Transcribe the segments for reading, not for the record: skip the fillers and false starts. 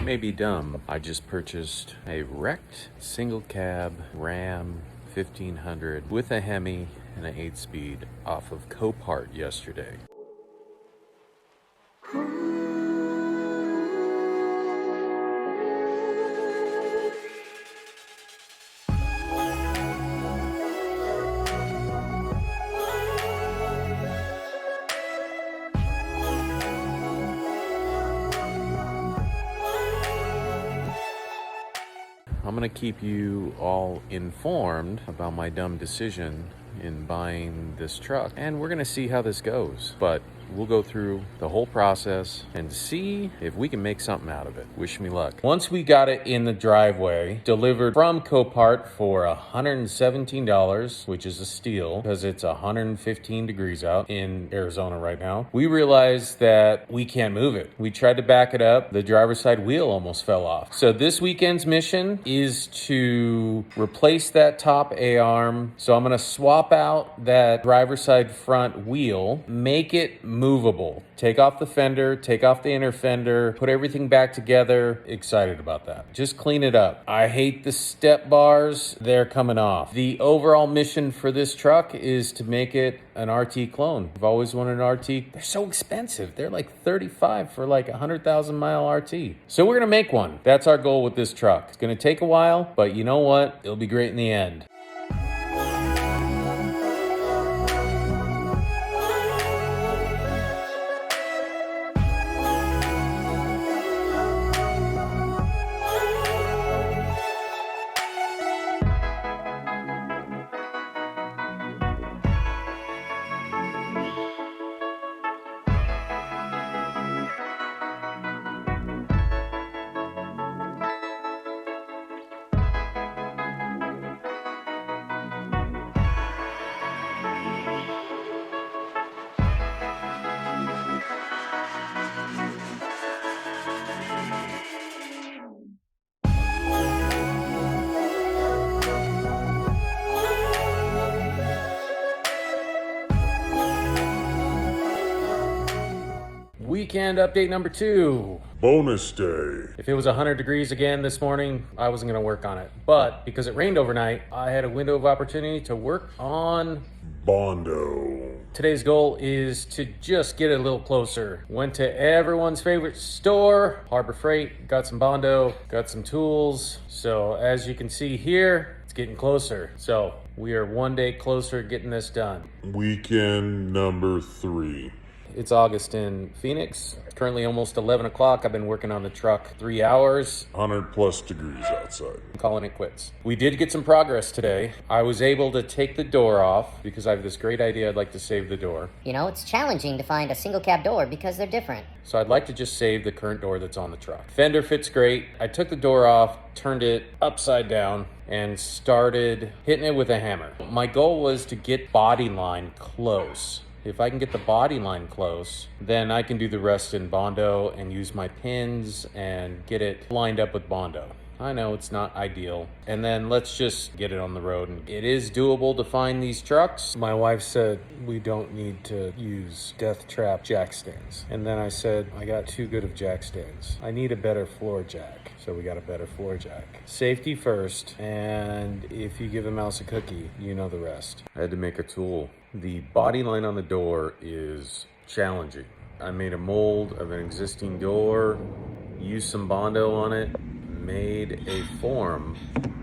It may be dumb. I just purchased a wrecked single cab Ram 1500 with a Hemi and an 8-speed off of Copart yesterday. I'm going to keep you all informed about my dumb decision in buying this truck, and we're going to see how this goes. But we'll go through the whole process and see if we can make something out of it. Wish me luck. Once we got it in the driveway, delivered from Copart for $117, which is a steal because it's 115 degrees out in Arizona right now, we realized that we can't move it. We tried to back it up. The driver's side wheel almost fell off. So this weekend's mission is to replace that top A-arm. So I'm going to swap out that driver's side front wheel, make it movable. Take off the fender, take off the inner fender, put everything back together. Excited about that. Just clean it up. I hate the step bars. They're coming off. The overall mission for this truck is to make it an RT clone. I've always wanted an RT. They're so expensive. They're like $35 for like a 100,000 mile RT. So we're gonna make one. That's our goal with this truck. It's gonna take a while, but you know what? It'll be great in the end. Weekend update number 2. Bonus day. If it was 100 degrees again this morning, I wasn't going to work on it. But because it rained overnight, I had a window of opportunity to work on Bondo. Today's goal is to just get it a little closer. Went to everyone's favorite store, Harbor Freight, got some Bondo, got some tools. So as you can see here, it's getting closer. So we are one day closer to getting this done. Weekend number 3. It's August in Phoenix. It's currently almost 11 o'clock. I've been working on the truck 3 hours. 100 plus degrees outside. I'm calling it quits. We did get some progress today. I was able to take the door off because I have this great idea. I'd like to save the door. You know, it's challenging to find a single cab door because they're different. So I'd like to just save the current door that's on the truck. Fender fits great. I took the door off, turned it upside down, and started hitting it with a hammer. My goal was to get body line close. If I can get the body line close, then I can do the rest in Bondo and use my pins and get it lined up with Bondo. I know it's not ideal. And then let's just get it on the road. And it is doable to find these trucks. My wife said we don't need to use death trap jack stands. And then I said, I got too good of jack stands. I need a better floor jack. So we got a better floor jack. Safety first, and if you give a mouse a cookie, you know the rest. I had to make a tool. The body line on the door is challenging. I made a mold of an existing door, used some Bondo on it, made a form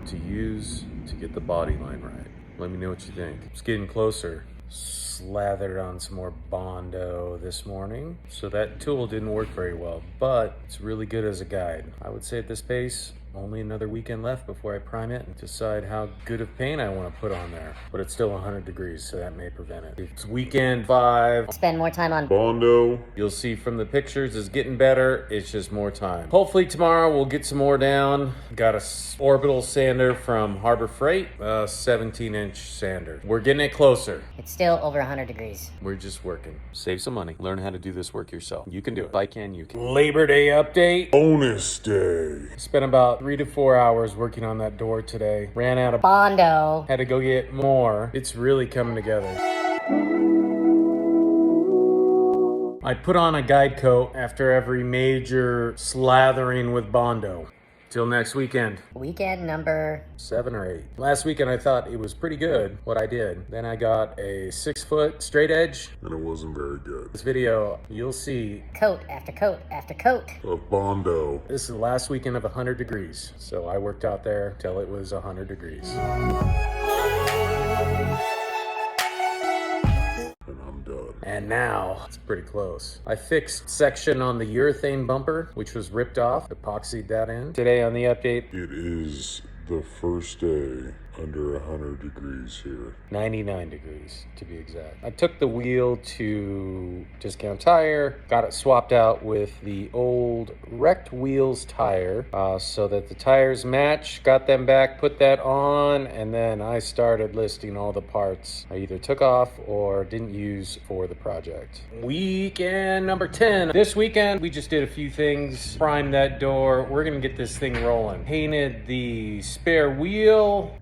to use to get the body line right. Let me know what you think. It's getting closer. Slathered on some more Bondo this morning. So that tool didn't work very well, but it's really good as a guide. I would say at this pace, only another weekend left before I prime it and decide how good of paint I want to put on there. But it's still 100 degrees, so that may prevent it. It's weekend 5. Spend more time on Bondo. You'll see from the pictures it's getting better. It's just more time. Hopefully tomorrow we'll get some more down. Got a orbital sander from Harbor Freight, a 17-inch sander. We're getting it closer. It's still over 100 degrees. We're just working. Save some money. Learn how to do this work yourself. You can do it. If I can, you can. Labor Day update. Bonus day. Spent about 3 to 4 hours working on that door today. Ran out of Bondo. Had to go get more. It's really coming together. I put on a guide coat after every major slathering with Bondo. Till next weekend. Weekend number 7 or 8. Last weekend I thought it was pretty good what I did. Then I got a 6-foot straight edge. And it wasn't very good. This video, you'll see coat after coat after coat. Of Bondo. this is the last weekend of 100 degrees. So I worked out there till it was 100 degrees. And I'm done. And now, it's pretty close. I fixed section on the urethane bumper, which was ripped off, epoxied that in. Today on the update, It is the first day under 100 degrees here. 99 degrees to be exact. I took the wheel to Discount Tire, got it swapped out with the old wrecked wheels tire so that the tires match, got them back, put that on, and then I started listing all the parts I either took off or didn't use for the project. Weekend number 10. This weekend, we just did a few things. Primed that door. We're gonna get this thing rolling. Painted the spare wheel.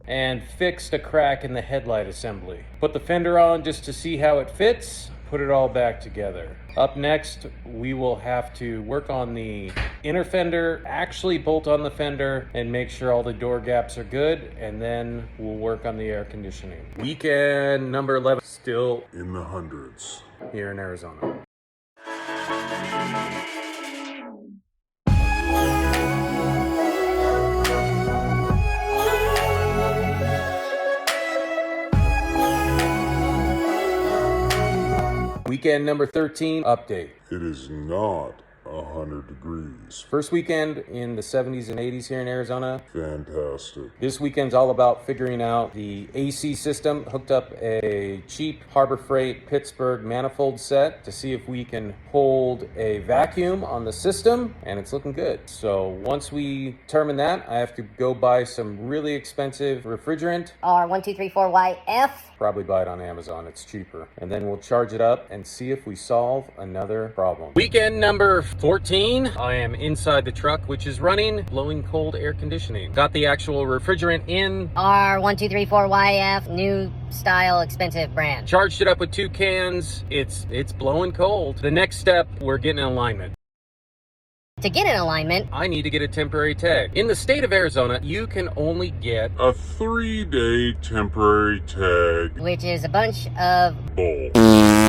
And fixed a crack in the headlight assembly. Put the fender on just to see how it fits, put it all back together. Up next, we will have to work on the inner fender, actually bolt on the fender and make sure all the door gaps are good, and then we'll work on the air conditioning. Weekend number 11, still In the hundreds. here in Arizona. Weekend number 13, update. It is not 100 degrees. First weekend in the 70s and 80s here in Arizona. Fantastic. This weekend's all about figuring out the AC system. Hooked up a cheap Harbor Freight Pittsburgh manifold set to see if we can hold a vacuum on the system, and it's looking good. So once we determine that, I have to go buy some really expensive refrigerant. R1234YF. Probably buy it on Amazon, it's cheaper. And then we'll charge it up and see if we solve another problem. Weekend number 14, I am inside the truck, which is running blowing cold air conditioning. Got the actual refrigerant in. R1234YF, new style, expensive brand. Charged it up with 2 cans. It's blowing cold. The next step, we're getting alignment. To get an alignment, I need to get a temporary tag. In the state of Arizona, you can only get A 3-day temporary tag. which is a bunch of Bull.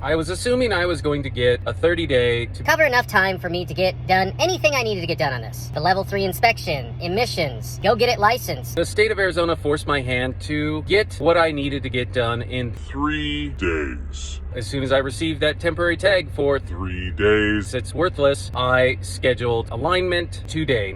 I was assuming I was going to get a 30-day to cover enough time for me to get done anything I needed to get done on this. The level 3 inspection, emissions, go get it licensed. The state of Arizona forced my hand to get what I needed to get done in 3 days. as soon as I received that temporary tag for 3 days. it's worthless. I scheduled alignment today.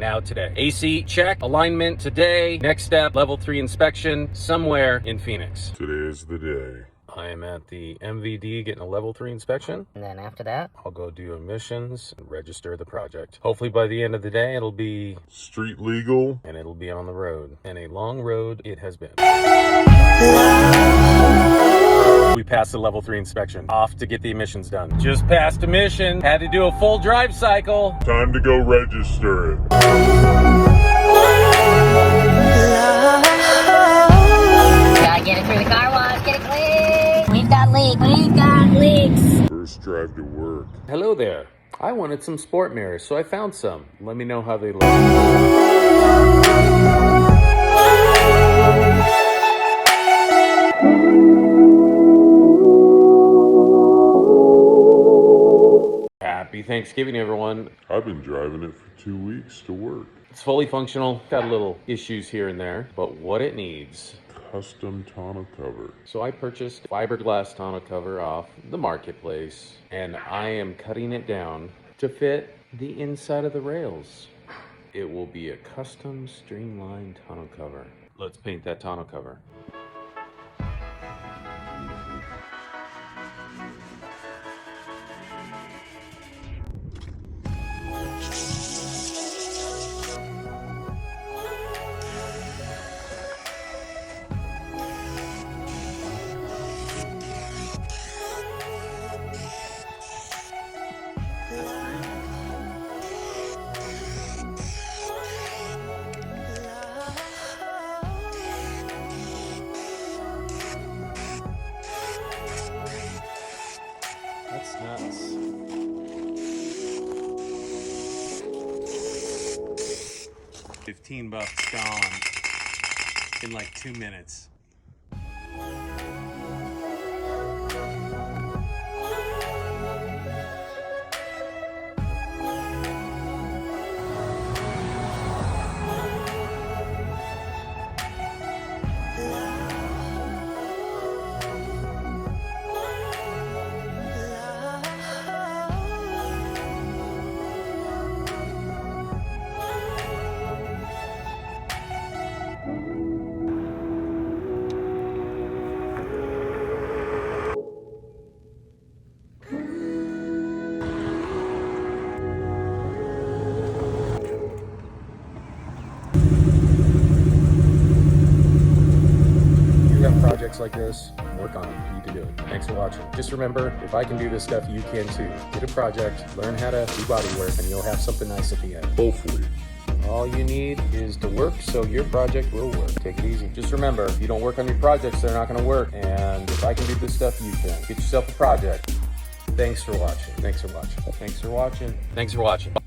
AC check, alignment today. Next step, level 3 inspection somewhere in Phoenix. Today is the day. I am at the MVD getting a level 3 inspection. And then after that, I'll go do emissions and register the project. Hopefully by the end of the day, it'll be, Street legal. and it'll be on the road. And a long road it has been. We passed the level 3 inspection. Off to get the emissions done. Just passed emission. Had to do a full drive cycle. Time to go register it. gotta get it through the car wash, get it clean. We've got leaks. First drive to work. Hello there. I wanted some sport mirrors, so I found some. Let me know how they look. Happy Thanksgiving, everyone. I've been driving it for 2 weeks to work. It's fully functional. Got little issues here and there, but what it needs. Custom tonneau cover. So I purchased fiberglass tonneau cover off the marketplace, and I am cutting it down to fit the inside of the rails. It will be a custom streamlined tonneau cover. Let's paint that tonneau cover. 15 bucks gone in like 2 minutes. Projects like this, work on them. You can do it. Thanks for watching. Just remember, if I can do this stuff, you can too. Get a project, learn how to do body work, and you'll have something nice at the end. Hopefully. All you need is to work so your project will work. Take it easy. Just remember, if you don't work on your projects, they're not going to work. And if I can do this stuff, you can. Get yourself a project. Thanks for watching. Thanks for watching. Thanks for watching. Thanks for watching.